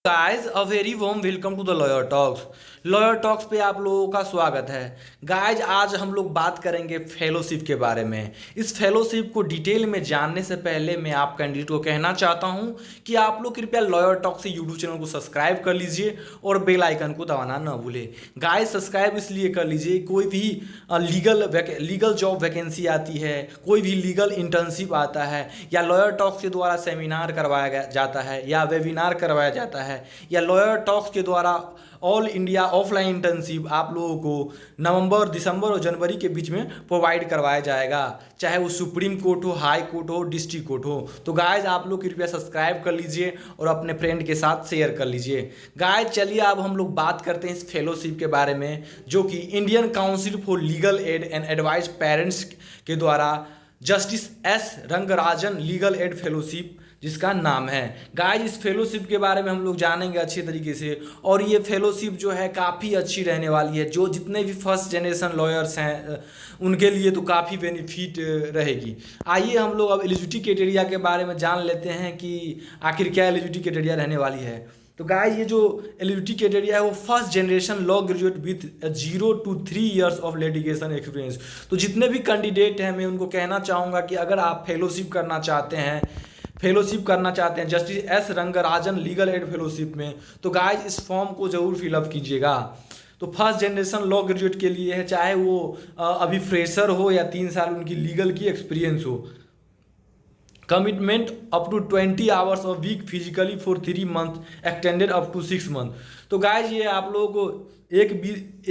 Guys a very warm welcome to the lawyer talks. Lawyer talks पे आप लोगों का स्वागत है। गाइस आज हम लोग बात करेंगे फेलोशिप के बारे में। इस फेलोशिप को डिटेल में जानने से पहले मैं आप कैंडिडेट को कहना चाहता हूं कि आप लोग कृपया लॉयर टॉक्स से यूट्यूब चैनल को सब्सक्राइब कर लीजिए और बेल आइकन को दबाना न भूलें। गाइस सब्सक्राइब इसलिए कर लीजिए, कोई भी लीगल जॉब वैकेंसी आती है, कोई भी लीगल इंटर्नशिप आता है या लॉयर टॉक्स के द्वारा सेमिनार करवाया जाता है या वेबिनार करवाया जाता है या लॉयर टॉक्स के द्वारा ऑल इंडिया ऑफलाइन इंटर्नशिप आप लोगों को नवंबर, दिसंबर और जनवरी के बीच में प्रोवाइड करवाया जाएगा, चाहे वो सुप्रीम कोर्ट हो, हाई कोर्ट हो, डिस्ट्रिक्ट कोर्ट हो। तो गाइज आप लोग कृपया सब्सक्राइब कर लीजिए और अपने फ्रेंड के साथ शेयर कर लीजिए। गाइज चलिए अब हम लोग बात करते हैं इस फेलोशिप के बारे में, जो कि Indian council for legal aid and advice parents के द्वारा justice S Rangarajan legal aid fellowship जिसका नाम है। गाइज इस फेलोशिप के बारे में हम लोग जानेंगे अच्छे तरीके से, और ये फेलोशिप जो है काफ़ी अच्छी रहने वाली है। जो जितने भी फर्स्ट जनरेशन लॉयर्स हैं उनके लिए तो काफ़ी बेनिफिट रहेगी। आइए हम लोग अब एलिजिबिलिटी क्राइटेरिया के बारे में जान लेते हैं कि आखिर क्या एलिजिबिलिटी क्राइटेरिया रहने वाली है। तो गाइस ये जो एलिजिबिलिटी क्राइटेरिया है वो first generation law graduate with 0 to 3 years of litigation experience. तो जितने भी कैंडिडेट हैं मैं उनको कहना चाहूँगा कि अगर आप फेलोशिप करना चाहते हैं justice S Rangarajan legal aid fellowship में, तो गाइज इस फॉर्म को जरूर फिलअप कीजिएगा। तो फर्स्ट जनरेशन लॉ ग्रेजुएट के लिए है, चाहे वो अभी फ्रेशर हो या 3 साल उनकी लीगल की एक्सपीरियंस हो। Commitment up to 20 hours of week physically for 3 month extended up to 6 month. तो गाइज ये आप लोगों को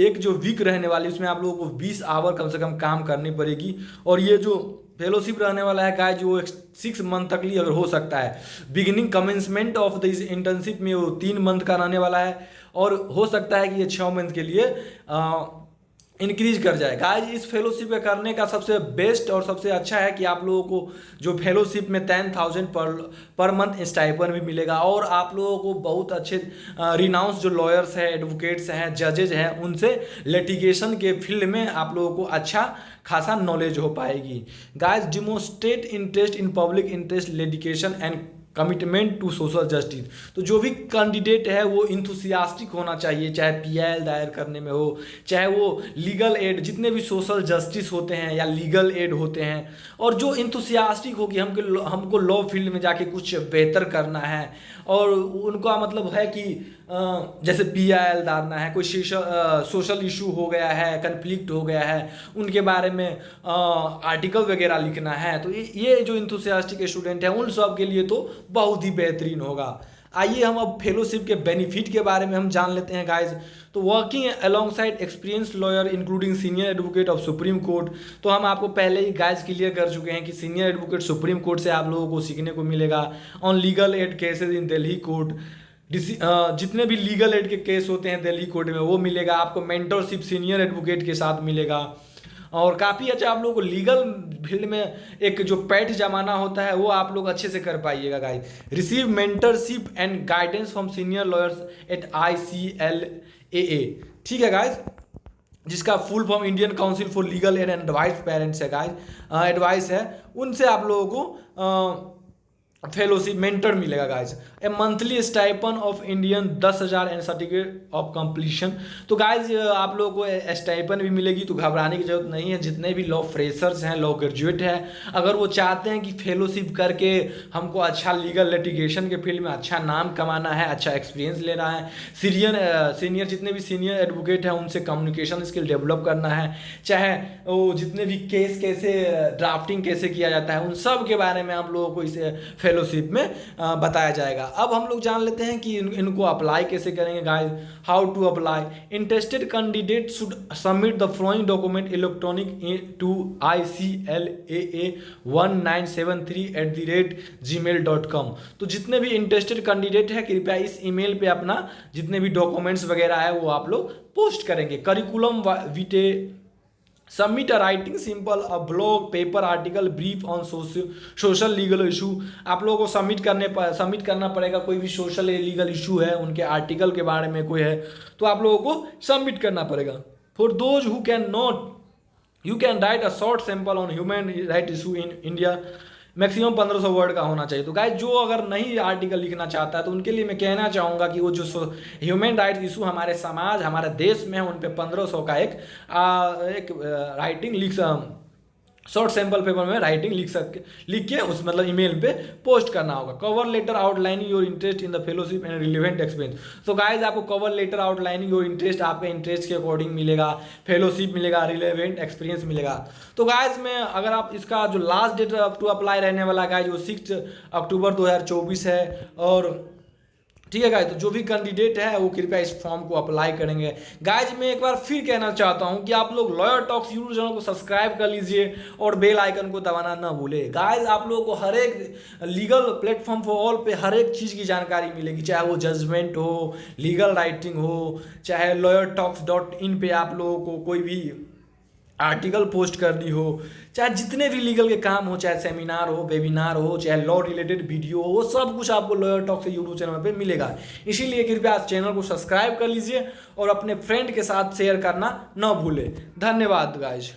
एक जो वीक रहने वाली उसमें आप लोगों को 20 आवर कम से कम काम करनी पड़ेगी। और ये जो फेलोशिप रहने वाला है गाइज वो 6 मंथ तक लिए अगर हो सकता है। Beginning commencement of this internship में वो 3 मंथ का रहने वाला है और हो सकता है कि ये 6 मंथ के लिए इंक्रीज कर जाए। गाइज इस फेलोशिप में करने का सबसे बेस्ट और सबसे अच्छा है कि आप लोगों को जो फेलोशिप में 10,000 पर मंथ स्टाइपन भी मिलेगा और आप लोगों को बहुत अच्छे रिनाउंस जो लॉयर्स हैं, एडवोकेट्स हैं, जजेज हैं, उनसे लिटिगेशन के फील्ड में आप लोगों को अच्छा खासा नॉलेज हो पाएगी। Guys demonstrate interest in public interest litigation and commitment to social justice. तो जो भी कैंडिडेट है वो इंथुसियास्टिक होना चाहिए, चाहे पीआईएल दायर करने में हो, चाहे वो लीगल एड, जितने भी सोशल जस्टिस होते हैं या लीगल एड होते हैं, और जो इंथुसियास्टिक हो कि हमको लॉ फील्ड में जाके कुछ बेहतर करना है और उनका मतलब है कि जैसे पीआईएल डालना है, कोई सोशल इशू हो गया है, कन्फ्लिक्ट हो गया है, उनके बारे में आर्टिकल वगैरह लिखना है, तो ये जो इंथुसियास्टिक स्टूडेंट हैं उन सब के लिए तो बहुत ही बेहतरीन होगा। आइए हम अब फेलोशिप के बेनिफिट के बारे में हम जान लेते हैं गाइज। तो working alongside experience lawyer including senior advocate of supreme court. तो हम आपको पहले ही गाइज क्लियर कर चुके हैं कि सीनियर एडवोकेट सुप्रीम कोर्ट से आप लोगों को सीखने को मिलेगा। On legal aid cases in Delhi court, जितने भी लीगल एड के केस होते हैं दिल्ली कोर्ट में वो मिलेगा आपको। मेंटरशिप सीनियर एडवोकेट के साथ मिलेगा और काफ़ी अच्छा आप लोगों को लीगल फील्ड में एक जो पैठ जमाना होता है वो आप लोग अच्छे से कर पाइएगा guys. Receive mentorship and guidance from senior lawyers at ICLAA। ठीक है गाइस, जिसका full form Indian council for legal aid and advice parents है गाइस, एडवाइस है, उनसे आप लोगों को फेलोशिप मेंटर मिलेगा guys. A monthly stipend of Indian 10,000 and certificate of completion. तो गाइज आप लोगों को स्टाइपन भी मिलेगी, तो घबराने की जरूरत नहीं है। जितने भी लॉ फ्रेशर्स हैं, लॉ ग्रेजुएट हैं, अगर वो चाहते हैं कि फेलोशिप करके हमको अच्छा लीगल लिटिगेशन के फील्ड में अच्छा नाम कमाना है, अच्छा एक्सपीरियंस लेना है, सीनियर जितने भी सीनियर एडवोकेट हैं उनसे कम्युनिकेशन स्किल डेवलप करना है, चाहे वो जितने भी केस कैसे ड्राफ्टिंग कैसे किया जाता है, उन सब के बारे में आप लोगों को इसे फेलोशिप में बताया जाएगा। अब हम लोग जान लेते हैं कि इनको अप्लाई कैसे करेंगे guys. How to apply. Interested candidate should submit the following document electronic to ICLAA1973@gmail.com। तो जितने भी इंटरेस्टेड कैंडिडेट है कृपया इस ईमेल पे अपना जितने भी डॉक्यूमेंट्स वगैरह है वो आप लोग पोस्ट करेंगे। Curriculum Vite submit a writing simple a blog paper article brief on social legal issue. आप लोगों को सबमिट करना पड़ेगा। कोई भी सोशल लीगल इशू है, उनके आर्टिकल के बारे में कोई है तो आप लोगों को सबमिट करना पड़ेगा। For those who can not, you can write a short sample on human right issue in India maximum 1500 word का होना चाहिए। तो गाइज जो अगर नहीं आर्टिकल लिखना चाहता है तो उनके लिए मैं कहना चाहूँगा कि वो जो ह्यूमन राइट्स इशू हमारे समाज हमारे देश में है उन पे 1500 का एक राइटिंग लिख शॉर्ट सैंपल पेपर में राइटिंग लिख के उस मतलब ईमेल पे पोस्ट करना होगा। Cover letter outlining your interest in the fellowship and relevant experience. तो गाइज आपको cover letter outlining your interest आपके इंटरेस्ट के अकॉर्डिंग मिलेगा, फेलोशिप मिलेगा, रिलेवेंट एक्सपीरियंस मिलेगा। तो गाइज में अगर आप इसका जो लास्ट डेट टू अप्लाई रहने वाला गाइज वो 6 अक्टूबर 2024 है। और ठीक है गाइज, तो जो भी कैंडिडेट है वो कृपया इस फॉर्म को अप्लाई करेंगे। गाइज मैं एक बार फिर कहना चाहता हूं कि आप लोग लॉयर टॉक्स यूट्यूब चैनल को सब्सक्राइब कर लीजिए और बेल आइकन को दबाना ना भूले। गाइज आप लोगों को हर एक लीगल प्लेटफॉर्म फॉर ऑल पे हर एक चीज़ की जानकारी मिलेगी, चाहे वो जजमेंट हो, लीगल राइटिंग हो, चाहे lawyertalks.in पे आप लोगों को कोई भी आर्टिकल पोस्ट करनी हो, चाहे जितने भी लीगल के काम हो, चाहे सेमिनार हो, वेबिनार हो, चाहे लॉ रिलेटेड वीडियो हो, वो सब कुछ आपको लॉयर टॉक से यूट्यूब चैनल पे मिलेगा। इसीलिए कृपया चैनल को सब्सक्राइब कर लीजिए और अपने फ्रेंड के साथ शेयर करना ना भूलें। धन्यवाद गाइज।